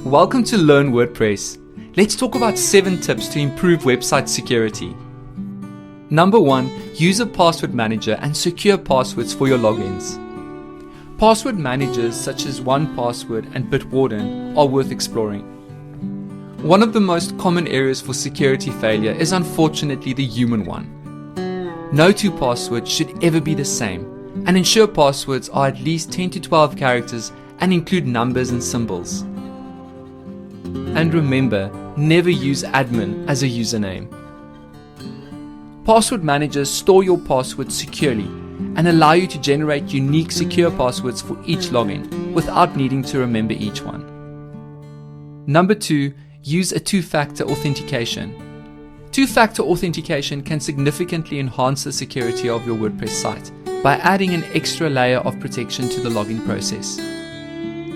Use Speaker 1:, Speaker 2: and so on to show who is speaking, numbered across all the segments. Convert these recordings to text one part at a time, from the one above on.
Speaker 1: Welcome to Learn WordPress. Let's talk about 7 tips to improve website security. Number 1. Use a password manager and secure passwords for your logins. Password managers such as 1Password and Bitwarden are worth exploring. One of the most common areas for security failure is unfortunately the human one. No 2 passwords should ever be the same, and ensure passwords are at least 10 to 12 characters and include numbers and symbols. And remember, never use admin as a username. Password managers store your passwords securely and allow you to generate unique secure passwords for each login without needing to remember each one. Number 2. Use a 2-factor authentication. 2-factor authentication can significantly enhance the security of your WordPress site by adding an extra layer of protection to the login process.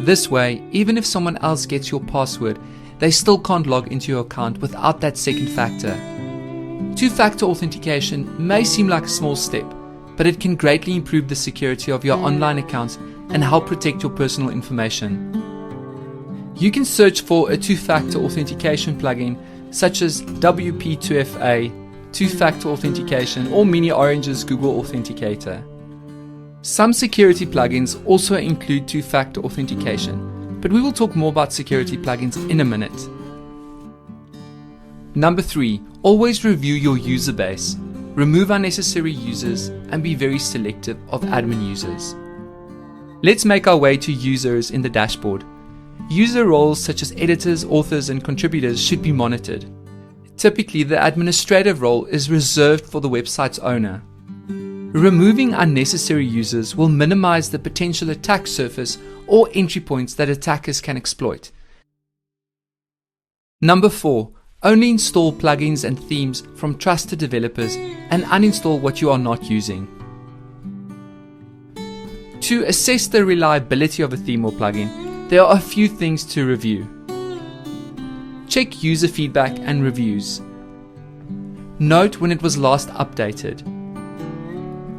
Speaker 1: This way, even if someone else gets your password, they still can't log into your account without that second factor. 2-factor authentication may seem like a small step, but it can greatly improve the security of your online accounts and help protect your personal information. You can search for a 2-factor authentication plugin such as WP2FA, 2-factor authentication, or Mini Orange's Google Authenticator. Some security plugins also include 2-factor authentication, but we will talk more about security plugins in a minute. Number 3. Always review your user base. Remove unnecessary users and be very selective of admin users. Let's make our way to users in the dashboard. User roles such as editors, authors, and contributors should be monitored. Typically, the administrative role is reserved for the website's owner. Removing unnecessary users will minimize the potential attack surface or entry points that attackers can exploit. Number 4. Only install plugins and themes from trusted developers and uninstall what you are not using. To assess the reliability of a theme or plugin, there are a few things to review. Check user feedback and reviews. Note when it was last updated.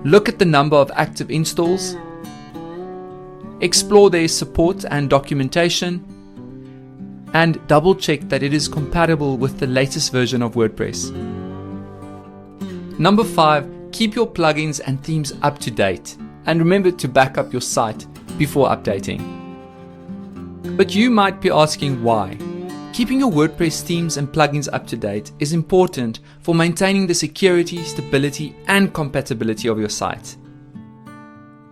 Speaker 1: Look at the number of active installs. Explore their support and documentation. And double check that it is compatible with the latest version of WordPress. Number 5. Keep your plugins and themes up to date. And remember to back up your site before updating. But you might be asking why. Keeping your WordPress themes and plugins up to date is important for maintaining the security, stability, and compatibility of your site.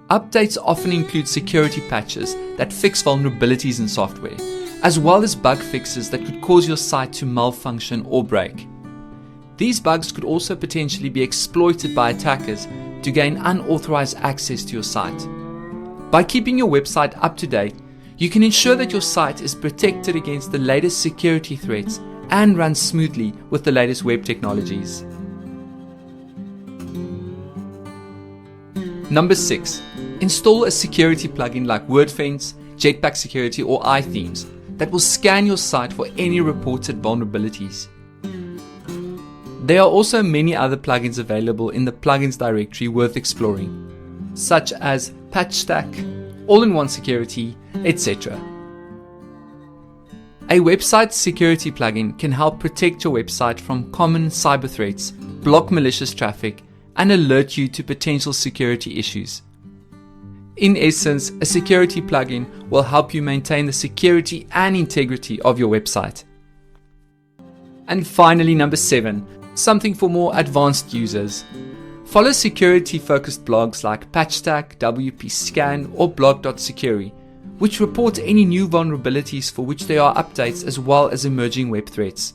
Speaker 1: Updates often include security patches that fix vulnerabilities in software, as well as bug fixes that could cause your site to malfunction or break. These bugs could also potentially be exploited by attackers to gain unauthorized access to your site. By keeping your website up to date, you can ensure that your site is protected against the latest security threats and runs smoothly with the latest web technologies. Number 6. Install a security plugin like Wordfence, Jetpack Security, or iThemes that will scan your site for any reported vulnerabilities. There are also many other plugins available in the plugins directory worth exploring, such as PatchStack, All-in-One Security, etc. A website security plugin can help protect your website from common cyber threats, block malicious traffic, and alert you to potential security issues. In essence, a security plugin will help you maintain the security and integrity of your website. And finally, number 7, something for more advanced users. Follow security-focused blogs like PatchStack, WP-Scan, or blog.sucuri, which report any new vulnerabilities for which there are updates as well as emerging web threats.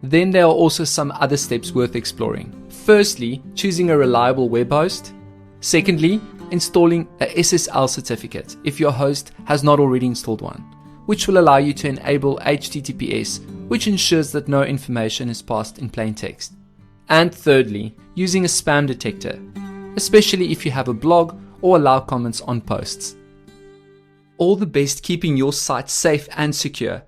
Speaker 1: Then there are also some other steps worth exploring. Firstly, choosing a reliable web host. Secondly, installing a SSL certificate if your host has not already installed one, which will allow you to enable HTTPS, which ensures that no information is passed in plain text. And thirdly, using a spam detector, especially if you have a blog or allow comments on posts. All the best keeping your site safe and secure.